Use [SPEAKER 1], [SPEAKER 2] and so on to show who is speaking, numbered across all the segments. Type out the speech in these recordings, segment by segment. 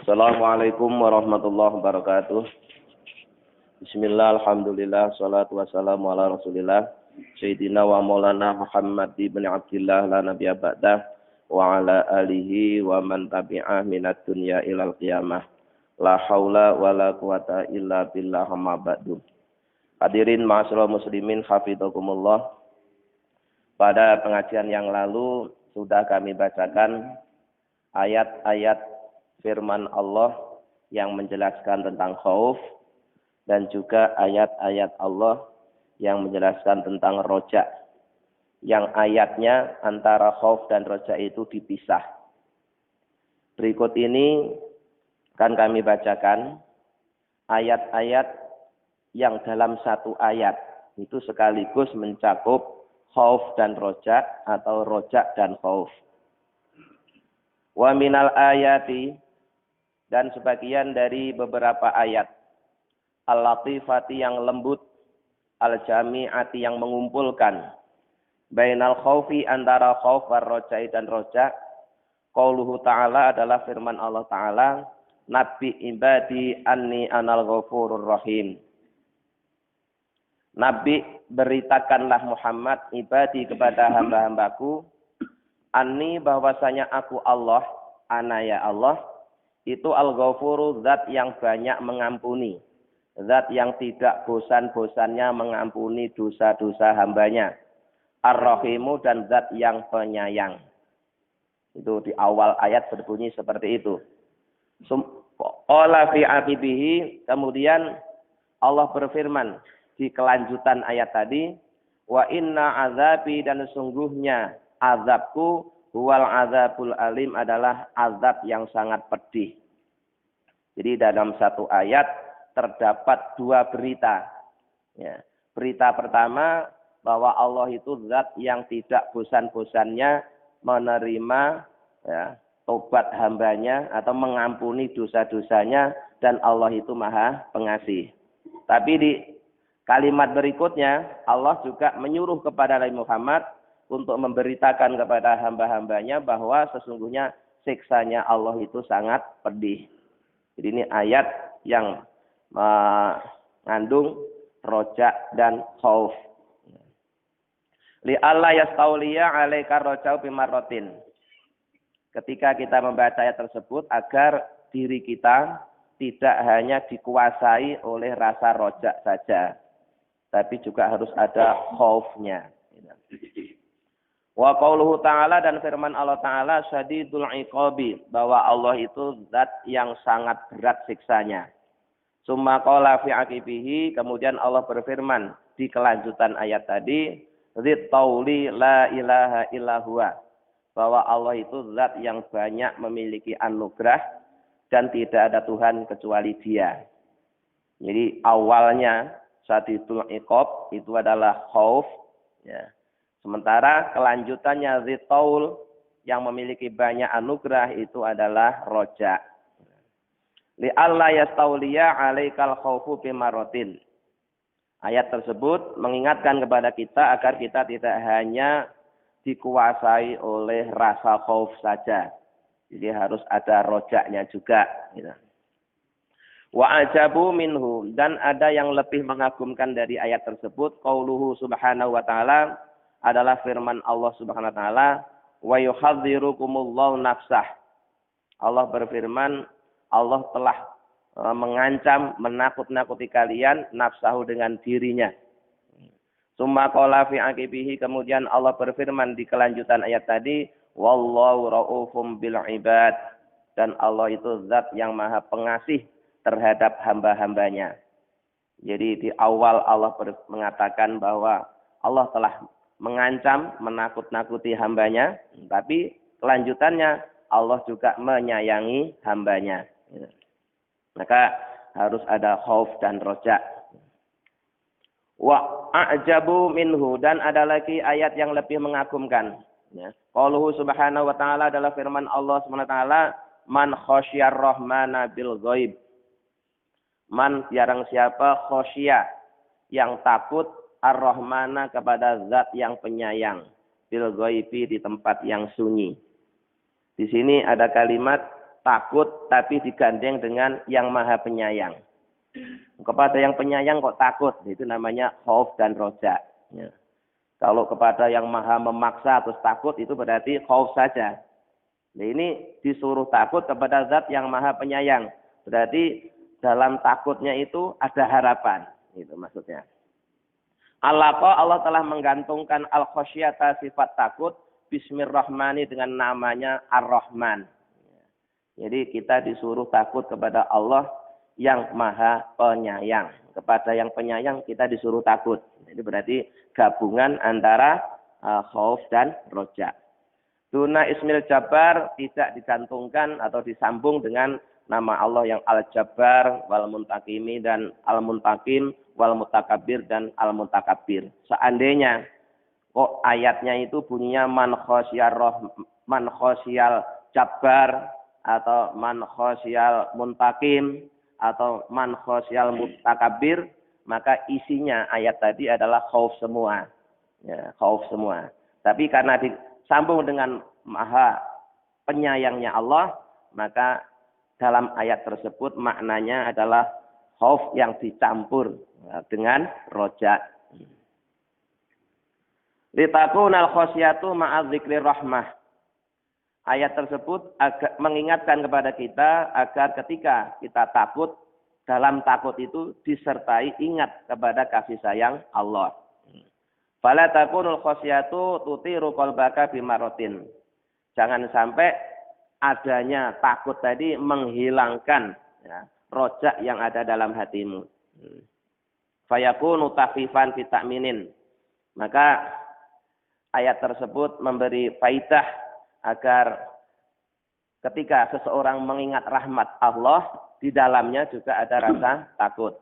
[SPEAKER 1] Assalamualaikum warahmatullahi wabarakatuh. Bismillah, alhamdulillah, salatu wassalamu ala rasulillah Sayyidina wa maulana Muhammad ibn Abdillah la nabiyya ba'dah wa ala alihi wa man tabi'ah minat dunya ilal qiyamah. La haula wa la quwata illa billah amma ba'du. Hadirin ma'asyiral muslimin hafidhakumullah. Pada pengajian yang lalu sudah kami bacakan ayat-ayat firman Allah yang menjelaskan tentang khauf dan juga ayat-ayat Allah yang menjelaskan tentang roja. Yang ayatnya antara khauf dan roja itu dipisah. Berikut ini akan kami bacakan ayat-ayat yang dalam satu ayat itu sekaligus mencakup khauf dan roja atau roja dan khauf. Wa minal ayati, dan sebagian dari beberapa ayat, al-latifati yang lembut, al-jami'ati yang mengumpulkan, bainal khaufi antara khauf war roja'i dan roja. Qauluhu ta'ala adalah firman Allah Ta'ala, Nabi ibadi anni anal ghafurur rahim. Nabi beritakanlah Muhammad ibadi kepada hamba-hambaku, anni bahwasanya aku Allah, ana ya Allah, itu al-ghafuru, zat yang banyak mengampuni, zat yang tidak bosan-bosannya mengampuni dosa-dosa hambanya, ar-rahimu, dan zat yang penyayang. Itu di awal ayat berbunyi seperti itu. Qala fi aqibihi, kemudian Allah berfirman di kelanjutan ayat tadi, wa inna azabi, dan sungguhnya azabku, huwal azabul alim, adalah azab yang sangat pedih. Jadi dalam satu ayat terdapat dua berita. Ya. Berita pertama bahwa Allah itu zat yang tidak bosan-bosannya menerima tobat hambanya atau mengampuni dosa-dosanya, dan Allah itu maha pengasih. Tapi di kalimat berikutnya Allah juga menyuruh kepada Nabi Muhammad untuk memberitakan kepada hamba-hambanya bahwa sesungguhnya siksanya Allah itu sangat pedih. Jadi ini ayat yang mengandung roja dan khauf. Li alla yastauliya alaika roja'u bimarratin. Ketika kita membaca ayat tersebut, agar diri kita tidak hanya dikuasai oleh rasa roja saja, tapi juga harus ada khaufnya. Wa qauluhu ta'ala, dan firman Allah Ta'ala, syadidul iqabi, bahwa Allah itu zat yang sangat berat siksanya. Summa qala fi aqibihi, kemudian Allah berfirman di kelanjutan ayat tadi, dzit tauli la ilaha illa huwa, bahwa Allah itu zat yang banyak memiliki anugerah dan tidak ada Tuhan kecuali Dia. Jadi awalnya syadidul iqab itu adalah khauf, ya. Sementara kelanjutannya zitaul yang memiliki banyak anugerah itu adalah roja. Li alla yastauliya alaikal khaufu bimarratin. Ayat tersebut mengingatkan kepada kita agar kita tidak hanya dikuasai oleh rasa khauf saja. Jadi harus ada rojaknya juga. Wa ajabu minhu, dan ada yang lebih mengagumkan dari ayat tersebut. Qauluhu subhanahu wa ta'ala adalah firman Allah Subhanahu wa taala, wa yuhadzirukumullahu nafsah. Allah berfirman, Allah telah mengancam, menakut-nakuti kalian, nafsahu, dengan dirinya. Summa qala fi aqibihi, kemudian Allah berfirman di kelanjutan ayat tadi, wallahu raufum bil ibad, dan Allah itu zat yang maha pengasih terhadap hamba-hambanya. Jadi di awal Allah mengatakan bahwa Allah telah mengancam, menakut-nakuti hambanya, tapi kelanjutannya Allah juga menyayangi hambanya. Maka harus ada khauf dan roja. Wa a'jabu minhu, dan ada lagi ayat yang lebih mengagumkan. Qauluhu subhanahu wa ta'ala adalah firman Allah subhanahu wa ta'ala, man khosyar rahmana bil ghaib. Man, jarang siapa, khosya, yang takut, ar-rahmana, kepada zat yang penyayang, bil ghaibi, di tempat yang sunyi. Di sini ada kalimat takut tapi digandeng dengan yang maha penyayang. Kepada yang penyayang kok takut, itu namanya khauf dan roja. Ya. Kalau kepada yang maha memaksa terus takut, itu berarti khauf saja. Nah, ini disuruh takut kepada zat yang maha penyayang. Berarti dalam takutnya itu ada harapan. Itu maksudnya. Allah telah menggantungkan al-khosyata sifat takut bismillahirrahmani dengan namanya Ar-Rahman. Jadi kita disuruh takut kepada Allah yang maha penyayang. Kepada yang penyayang kita disuruh takut. Jadi berarti gabungan antara khauf dan roja. Duna ismil Jabbar tidak digantungkan atau disambung dengan nama Allah yang Al-Jabbar, Wal-Muntakimi dan Al-Muntakim, Wal-Mutakabir dan Al-Mutakabir. Seandainya kok ayatnya itu bunyinya man khosyal Jabbar atau man khosyal Muntakim atau man khosyal Mutakabir, maka isinya ayat tadi adalah khauf semua. Ya, khauf semua. Tapi karena disambung dengan maha penyayangnya Allah, maka dalam ayat tersebut maknanya adalah khauf yang dicampur dengan roja. Litakunal khosyatu ma'adzikri rahmah. Ayat tersebut mengingatkan kepada kita agar ketika kita takut, dalam takut itu disertai ingat kepada kasih sayang Allah. Fala takunul khosyatu tutiru qalbaka bimarotin. Jangan sampai adanya takut tadi menghilangkan rojak yang ada dalam hatimu. Fayakunu takhfifan fi ta'minin. Maka ayat tersebut memberi faidah agar ketika seseorang mengingat rahmat Allah, di dalamnya juga ada rasa takut.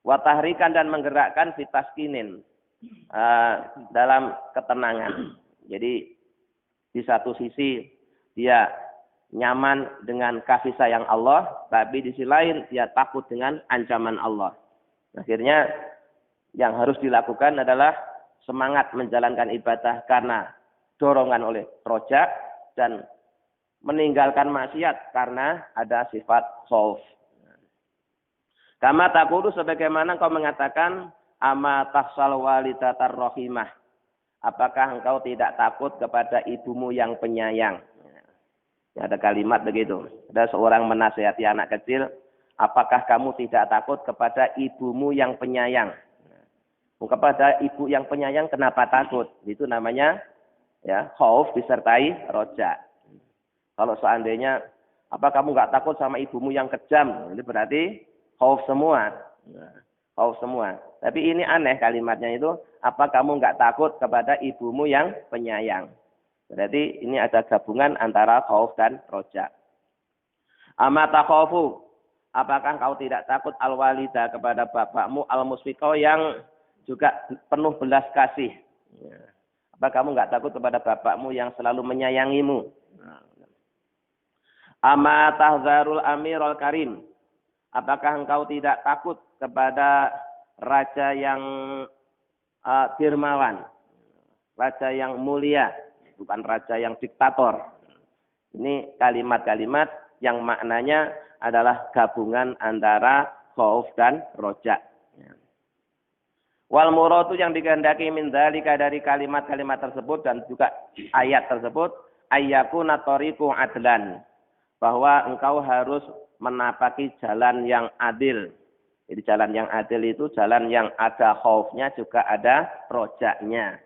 [SPEAKER 1] Wa tahrikan dan menggerakkan fi taskinin. Dalam ketenangan. Jadi di satu sisi dia nyaman dengan kasih sayang Allah, tapi di sisi lain dia takut dengan ancaman Allah. Akhirnya yang harus dilakukan adalah semangat menjalankan ibadah karena dorongan oleh roja dan meninggalkan maksiat karena ada sifat khauf. Kama taqulu sebagaimana kau mengatakan ama tahsal walidatar rahimah. Apakah engkau tidak takut kepada ibumu yang penyayang? Ya, ada kalimat begitu. Ada seorang menasihati anak kecil, apakah kamu tidak takut kepada ibumu yang penyayang? Kepada ibu yang penyayang kenapa takut? Itu namanya ya khauf disertai roja. Kalau seandainya apa kamu nggak takut sama ibumu yang kejam? Ini berarti khauf semua. Khauf semua. Tapi ini aneh kalimatnya itu, apa kamu nggak takut kepada ibumu yang penyayang? Berarti ini ada gabungan antara khauf dan roja. Ama takhaufu, apakah kau tidak takut al-walida kepada bapakmu al-musfiqah yang juga penuh belas kasih? Apa kamu nggak takut kepada bapakmu yang selalu menyayangimu? Ama tahzarul amirul karim, apakah engkau tidak takut kepada raja yang dermawan, raja yang mulia, bukan raja yang diktator. Ini kalimat-kalimat yang maknanya adalah gabungan antara khauf dan roja. Wal muradu yang dikehendaki min dzalika dari kalimat-kalimat tersebut dan juga ayat tersebut ayyakuna tariqu adlan, bahwa engkau harus menapaki jalan yang adil. Jadi jalan yang adil itu jalan yang ada khaufnya juga ada rojaknya.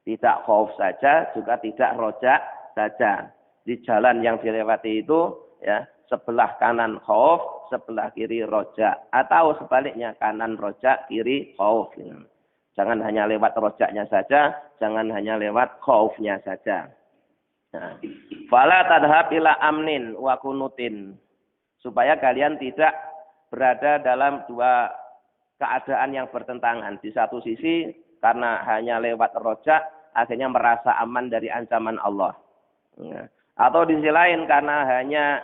[SPEAKER 1] Tidak khauf saja juga tidak rojak saja. Di jalan yang dilewati itu ya sebelah kanan khauf, sebelah kiri rojak. Atau sebaliknya kanan rojak, kiri khauf. Jangan hanya lewat rojaknya saja, jangan hanya lewat khaufnya saja. Nah, fala tadhhab ila amnin wa kunutin. Supaya kalian tidak berada dalam dua keadaan yang bertentangan. Di satu sisi karena hanya lewat rojak akhirnya merasa aman dari ancaman Allah. Atau di sisi lain karena hanya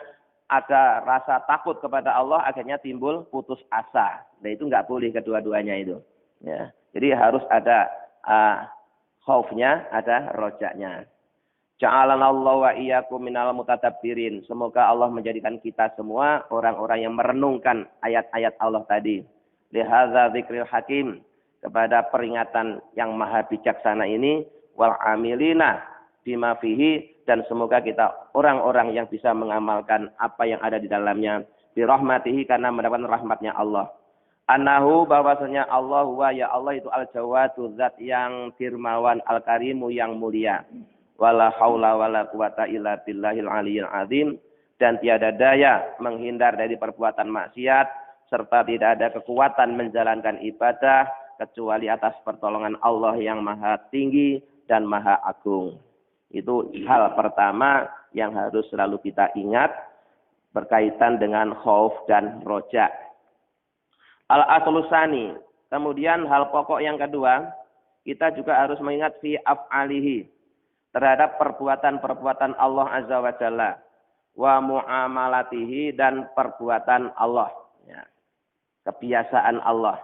[SPEAKER 1] ada rasa takut kepada Allah akhirnya timbul putus asa. Nah itu nggak boleh kedua-duanya itu. Ya. Jadi harus ada khaufnya, ada rojaknya. Ja'alanallahu wa iyyakum minal mutatadabbirin. Semoga Allah menjadikan kita semua orang-orang yang merenungkan ayat-ayat Allah tadi. Lihadza dzikril hakim, kepada peringatan yang maha bijaksana ini, wal amilina bima fihi, dan semoga kita orang-orang yang bisa mengamalkan apa yang ada di dalamnya, bi rahmatihi, karena mendapatkan rahmatnya Allah. Annahu, bahwasanya Allah wa ya Allah itu al-jawadu, zat yang firmawan, al-karimu, yang mulia. Wala haula wala quwata illa billahil aliyyil azim, dan tiada daya menghindar dari perbuatan maksiat serta tidak ada kekuatan menjalankan ibadah kecuali atas pertolongan Allah yang maha tinggi dan maha agung. Itu hal pertama yang harus selalu kita ingat berkaitan dengan khauf dan roja. Al-aslusani, kemudian hal pokok yang kedua, kita juga harus mengingat fi af'alihi, terhadap perbuatan-perbuatan Allah Azza wa Jalla, wa muamalatihi, dan perbuatan Allah, ya, kebiasaan Allah.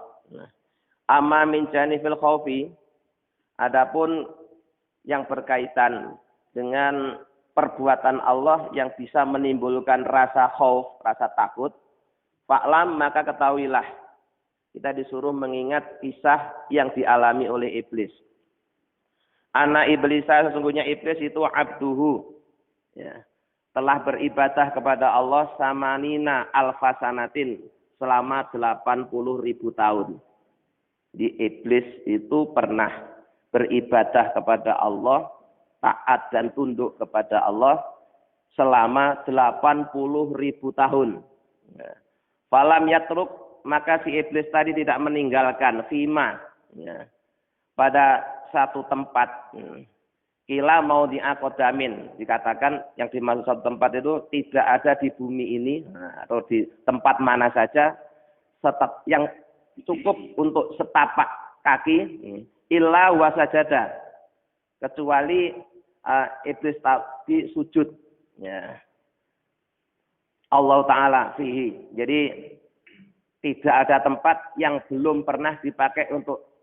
[SPEAKER 1] Amma min janifil khaufi, adapun yang berkaitan dengan perbuatan Allah yang bisa menimbulkan rasa khauf, rasa takut, fa'lam, maka ketahuilah, kita disuruh mengingat kisah yang dialami oleh iblis. Ana iblisa, sesungguhnya iblis itu abduhu, ya, telah beribadah kepada Allah samanina alfasanatin, selama 80.000 tahun. Di iblis itu pernah beribadah kepada Allah, taat dan tunduk kepada Allah selama 80.000 tahun. Ya. Falam yatruk, maka si iblis tadi tidak meninggalkan fima, ya, pada satu tempat. Kila mau diakodamin, dikatakan yang dimaksud satu tempat itu tidak ada di bumi ini, atau di tempat mana saja yang cukup untuk setapak kaki, illa wasajada, kecuali iblis tadi sujud, ya, Allah Ta'ala fihi. Jadi tidak ada tempat yang belum pernah dipakai untuk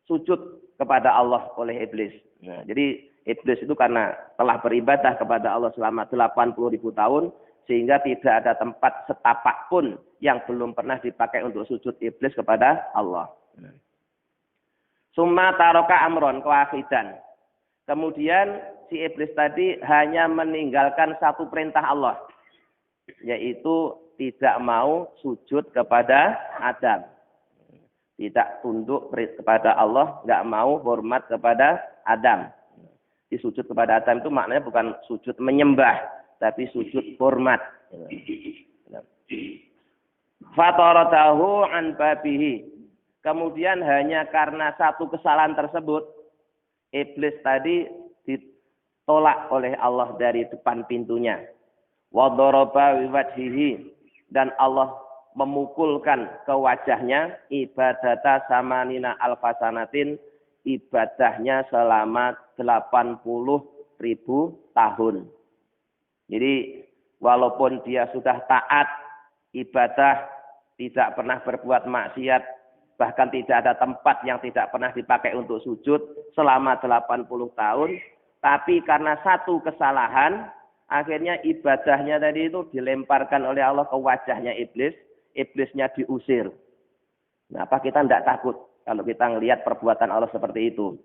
[SPEAKER 1] sujud kepada Allah oleh iblis. Nah, jadi iblis itu karena telah beribadah kepada Allah selama 80.000 tahun, sehingga tidak ada tempat setapak pun yang belum pernah dipakai untuk sujud iblis kepada Allah. Summa taroka amron wahidan. Kemudian si iblis tadi hanya meninggalkan satu perintah Allah, yaitu tidak mau sujud kepada Adam. Tidak tunduk kepada Allah, nggak mau hormat kepada Adam. Di sujud kepada Adam itu maknanya bukan sujud menyembah, tapi sujud hormat. Fataradahu an babihi. Kemudian hanya karena satu kesalahan tersebut, iblis tadi ditolak oleh Allah dari depan pintunya. Wa daraba biwajhihi, dan Allah memukulkan ke wajahnya ibadata samanina alfasanatin, ibadahnya selama 80.000 tahun. Jadi walaupun dia sudah taat ibadah, tidak pernah berbuat maksiat, bahkan tidak ada tempat yang tidak pernah dipakai untuk sujud selama 80 tahun, tapi karena satu kesalahan, akhirnya ibadahnya tadi itu dilemparkan oleh Allah ke wajahnya iblis. Iblisnya diusir. Nah, apa kita tidak takut kalau kita melihat perbuatan Allah seperti itu?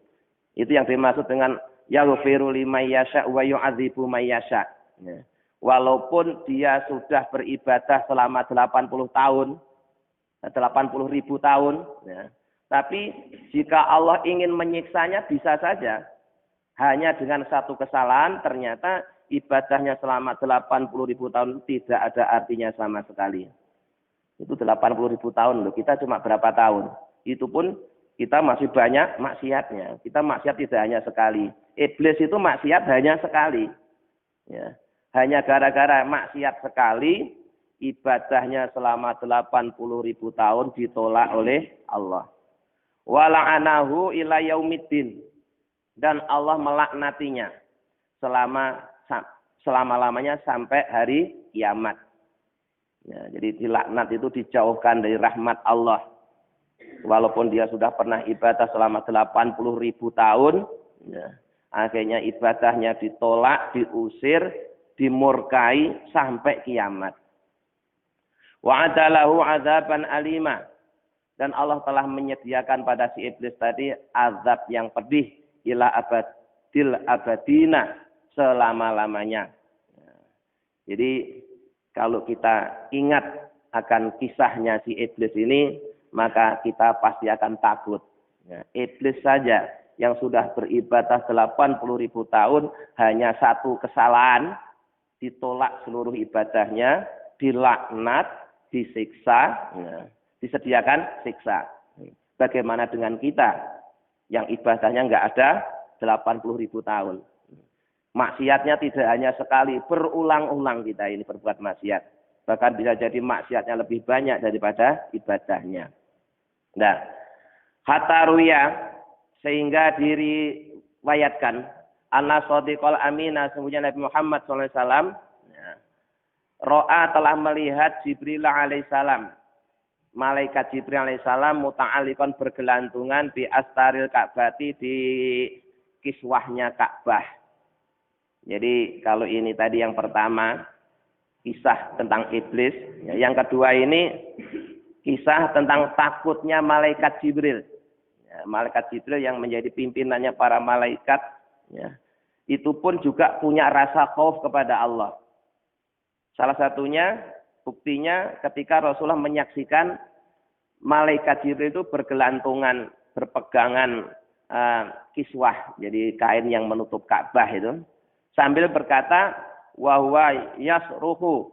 [SPEAKER 1] Itu yang dimaksud dengan yaghfiru liman yasha wa yu'adzibu man yasha. Ya. Walaupun dia sudah beribadah selama 80 tahun, 80.000 tahun, ya, tapi jika Allah ingin menyiksanya bisa saja. Hanya dengan satu kesalahan ternyata ibadahnya selama 80.000 tahun tidak ada artinya sama sekali. Itu 80.000 tahun loh. Kita cuma berapa tahun? Itu pun kita masih banyak maksiatnya. Kita maksiat tidak hanya sekali. Iblis itu maksiat hanya sekali. Ya. Hanya gara-gara maksiat sekali, ibadahnya selama 80.000 tahun ditolak oleh Allah. Wala'anahu ila yaumiddin. Dan Allah melaknatinya selama-lamanya sampai hari kiamat. Ya, jadi dilaknat itu dijauhkan dari rahmat Allah. Walaupun dia sudah pernah ibadah selama 80.000 tahun, ya, Akhirnya ibadahnya ditolak, diusir, dimurkai sampai kiamat. Wa adalahu adzaban alima. Dan Allah telah menyediakan pada si iblis tadi azab yang pedih ila abadil abadina, selama-lamanya. Jadi kalau kita ingat akan kisahnya si iblis ini, maka kita pasti akan takut. Iblis saja yang sudah beribadah 80.000 tahun, hanya satu kesalahan, ditolak seluruh ibadahnya, dilaknat, disiksa, disediakan siksa. Bagaimana dengan kita yang ibadahnya enggak ada 80.000 tahun? Maksiatnya tidak hanya sekali, berulang-ulang kita ini berbuat maksiat. Bahkan bisa jadi maksiatnya lebih banyak daripada ibadahnya. Nah, hatta ruya, sehingga diriwayatkan anna shadiqal amina, sesungguhnya Nabi Muhammad SAW ro'a telah melihat Jibril alaihissalam, malaikat Jibril alaihissalam muta'alliqan bergelantungan di astaril Ka'bati, di kiswahnya Ka'bah. Jadi kalau ini tadi yang pertama kisah tentang iblis, yang kedua ini kisah tentang takutnya malaikat Jibril. Malaikat Jibril yang menjadi pimpinannya para malaikat, itu pun juga punya rasa khauf kepada Allah. Salah satunya, buktinya ketika Rasulullah menyaksikan malaikat Jibril itu bergelantungan, berpegangan kiswah, jadi kain yang menutup Ka'bah itu, sambil berkata, wa huwa yasruhu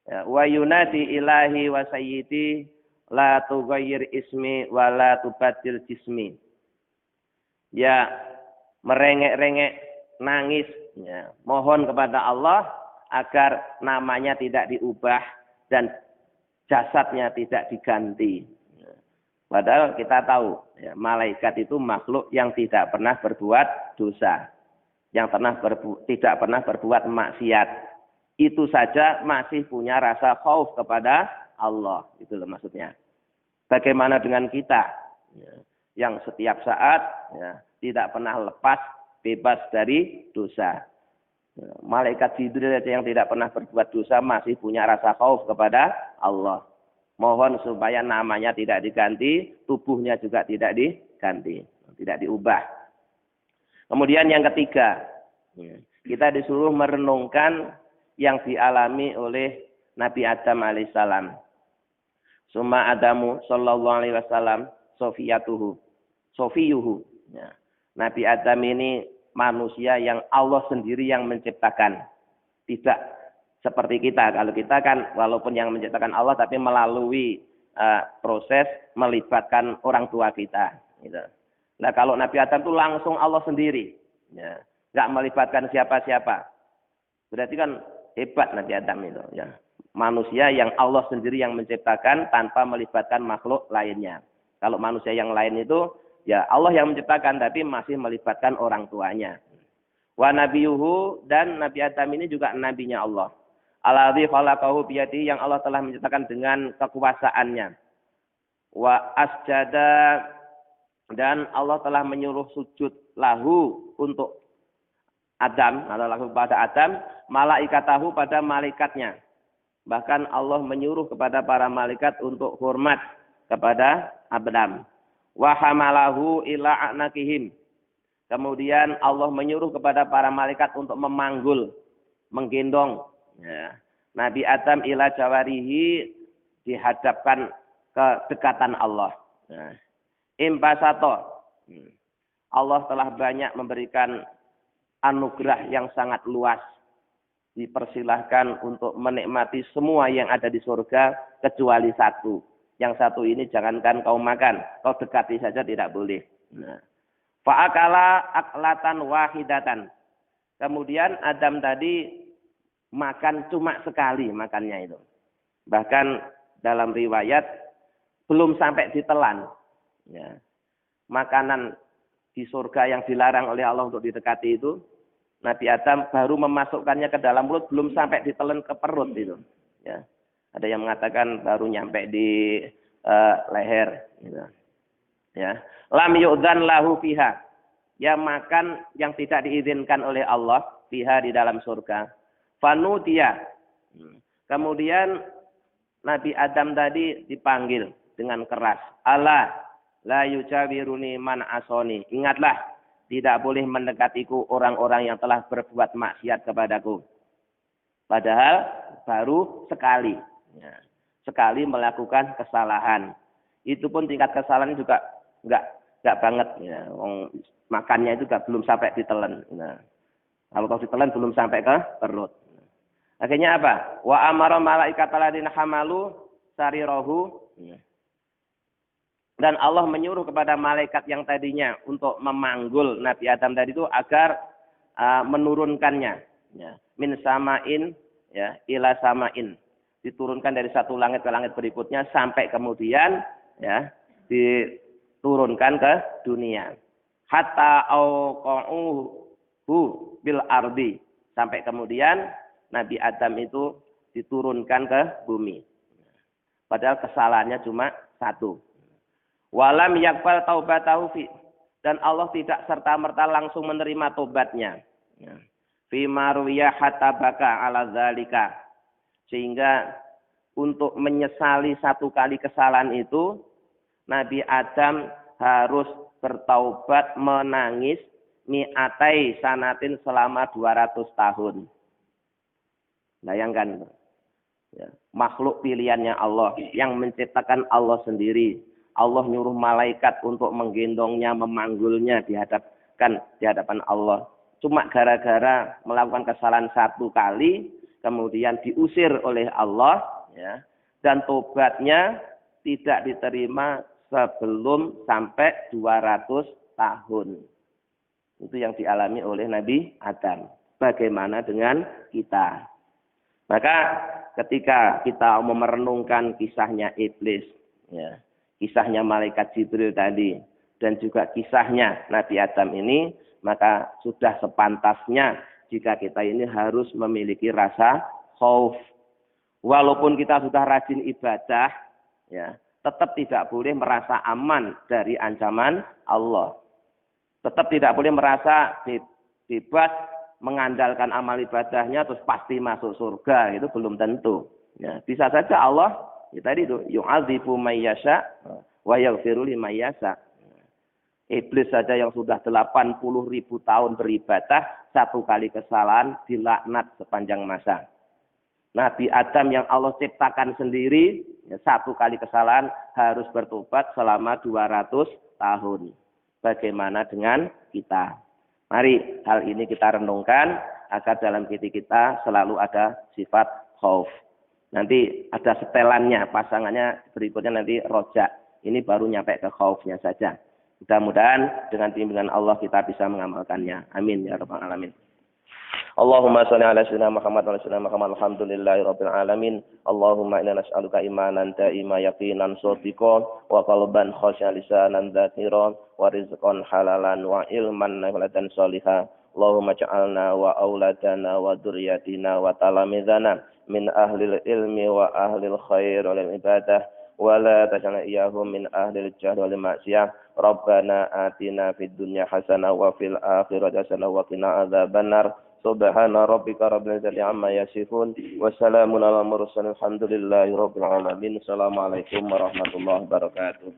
[SPEAKER 1] wa yunadi ilahi wa sayyidi la tughayyir ismi wa la tubaddil jismi. Ya, merengek-rengek, nangis, mohon kepada Allah agar namanya tidak diubah dan jasadnya tidak diganti. Padahal kita tahu, malaikat itu makhluk yang tidak pernah berbuat dosa, yang tidak pernah berbuat maksiat. Itu saja masih punya rasa khauf kepada Allah. Itu loh maksudnya. Bagaimana dengan kita yang setiap saat tidak pernah lepas, bebas dari dosa. Malaikat Jibril yang tidak pernah berbuat dosa masih punya rasa khauf kepada Allah. Mohon supaya namanya tidak diganti, tubuhnya juga tidak diganti, tidak diubah. Kemudian yang ketiga, kita disuruh merenungkan yang dialami oleh Nabi Adam alaihissalam. Summa Adamu sallallahu alaihi wasallam sofiyuhu. Nabi Adam ini manusia yang Allah sendiri yang menciptakan. Tidak seperti kita. Kalau kita kan walaupun yang menciptakan Allah, tapi melalui proses melibatkan orang tua kita. Gitu. Nah kalau Nabi Adam itu langsung Allah sendiri. Nggak melibatkan siapa-siapa. Berarti kan hebat Nabi Adam itu. Manusia yang Allah sendiri yang menciptakan tanpa melibatkan makhluk lainnya. Kalau manusia yang lain itu, ya Allah yang menciptakan tapi masih melibatkan orang tuanya. Wa nabiyuhu, dan Nabi Adam ini juga nabinya Allah. Alladzi khalaqahu biyadihi, yang Allah telah menciptakan dengan kekuasaannya. Wa asjada, dan Allah telah menyuruh sujud lahu untuk Adam, atau langsung pada Adam, malaikatahu, pada malaikatnya. Bahkan Allah menyuruh kepada para malaikat untuk hormat kepada Adam. Wa hamalahu ila a'naqihim. Kemudian Allah menyuruh kepada para malaikat untuk memanggul, menggendong Nabi Adam ila jawarihi, dihadapkan ke dekatan Allah. Impasato. Allah telah banyak memberikan anugerah yang sangat luas. Dipersilahkan untuk menikmati semua yang ada di surga kecuali satu. Yang satu ini jangankan kau makan, kau dekati saja tidak boleh. Fa'akala aklatan wahidatan. Kemudian Adam tadi makan cuma sekali makannya itu. Bahkan dalam riwayat belum sampai ditelan. Makanan di surga yang dilarang oleh Allah untuk didekati itu, Nabi Adam baru memasukkannya ke dalam mulut, belum sampai ditelan ke perut itu. Ada yang mengatakan baru nyampe di leher. Lam yu'dzan lahu fiha. yang makan yang tidak diizinkan oleh Allah fiha di dalam surga. Fanutia. Kemudian Nabi Adam tadi dipanggil dengan keras. Allah la yujawiruni man asoni. Ingatlah, tidak boleh mendekatiku orang-orang yang telah berbuat maksiat kepadaku. Padahal baru sekali. Ya. Sekali melakukan kesalahan. Itu pun tingkat kesalahan juga enggak banget. Ya. Makannya itu belum sampai ditelan. Nah, kalau ditelan belum sampai ke perut. Akhirnya apa? Wa amara malaikatal ladina hamalu sarirahu. Dan Allah menyuruh kepada malaikat yang tadinya untuk memanggul Nabi Adam tadi itu agar menurunkannya, ya. Min samain, ya, ila samain. Diturunkan dari satu langit ke langit berikutnya sampai kemudian, ya, diturunkan ke dunia. Hatta auqa'uhu bil ardi. Sampai kemudian Nabi Adam itu diturunkan ke bumi. Padahal kesalahannya cuma satu. Walam yakbal taubatahu fi. Dan Allah tidak serta-merta langsung menerima tobatnya. Fi marwiya hatta baka ala zalika. Sehingga untuk menyesali satu kali kesalahan itu, Nabi Adam harus bertaubat menangis mi'atai sanatin selama 200 tahun. Bayangkan, ya, makhluk pilihannya Allah, yang menciptakan Allah sendiri. Allah nyuruh malaikat untuk menggendongnya, memanggulnya di hadapan Allah. Cuma gara-gara melakukan kesalahan satu kali, kemudian diusir oleh Allah, ya, dan tobatnya tidak diterima sebelum sampai 200 tahun. Itu yang dialami oleh Nabi Adam. Bagaimana dengan kita? Maka ketika kita mau merenungkan kisahnya iblis, ya, kisahnya malaikat Jibril tadi, dan juga kisahnya Nabi Adam ini, maka sudah sepantasnya jika kita ini harus memiliki rasa khauf. Walaupun kita sudah rajin ibadah, ya, tetap tidak boleh merasa aman dari ancaman Allah. Tetap tidak boleh merasa bebas mengandalkan amal ibadahnya terus pasti masuk surga. Itu belum tentu. Ya, bisa saja Allah, ya tadi itu, yu'adzibu may yasha wa yaghfiru liman yasha. Iblis saja yang sudah 80.000 tahun beribadah, satu kali kesalahan dilaknat sepanjang masa. Nabi Adam yang Allah ciptakan sendiri, ya, satu kali kesalahan harus bertobat selama 200 tahun. Bagaimana dengan kita? Mari hal ini kita renungkan agar dalam diri kita selalu ada sifat khauf. Nanti ada setelannya, pasangannya berikutnya nanti rojak. Ini baru nyampe ke khaufnya saja. Mudah-mudahan dengan bimbingan Allah kita bisa mengamalkannya. Amin ya rabbal alamin. Allahumma shalli ala sayyidina Muhammad wa ala sayyidina Muhammad alhamdulillahi rabbil alamin. Allahumma inna nas'aluka imanan da'ima yaqinan shadiqan wa qalban khashi'an lisanan dzakira wa rizqan halalan wa ilman nafi'an shalihan. Allahumma ja'alna wa auladana wa dzurriyyatina wa talamizana min ahlil ilmi wa ahlil khair wal ibadah wa la taj'alna iyyahum min ahlil jahl wal ma'siyah. Rabbana atina fid dunya hasanah wa fil akhirati hasanah wa qina adzabannar. Subhana rabbika rabbil izzati amma yasifun wa salamun alal mursalin alhamdulillahi rabbil alamin. Assalamualaikum warahmatullahi wabarakatuh.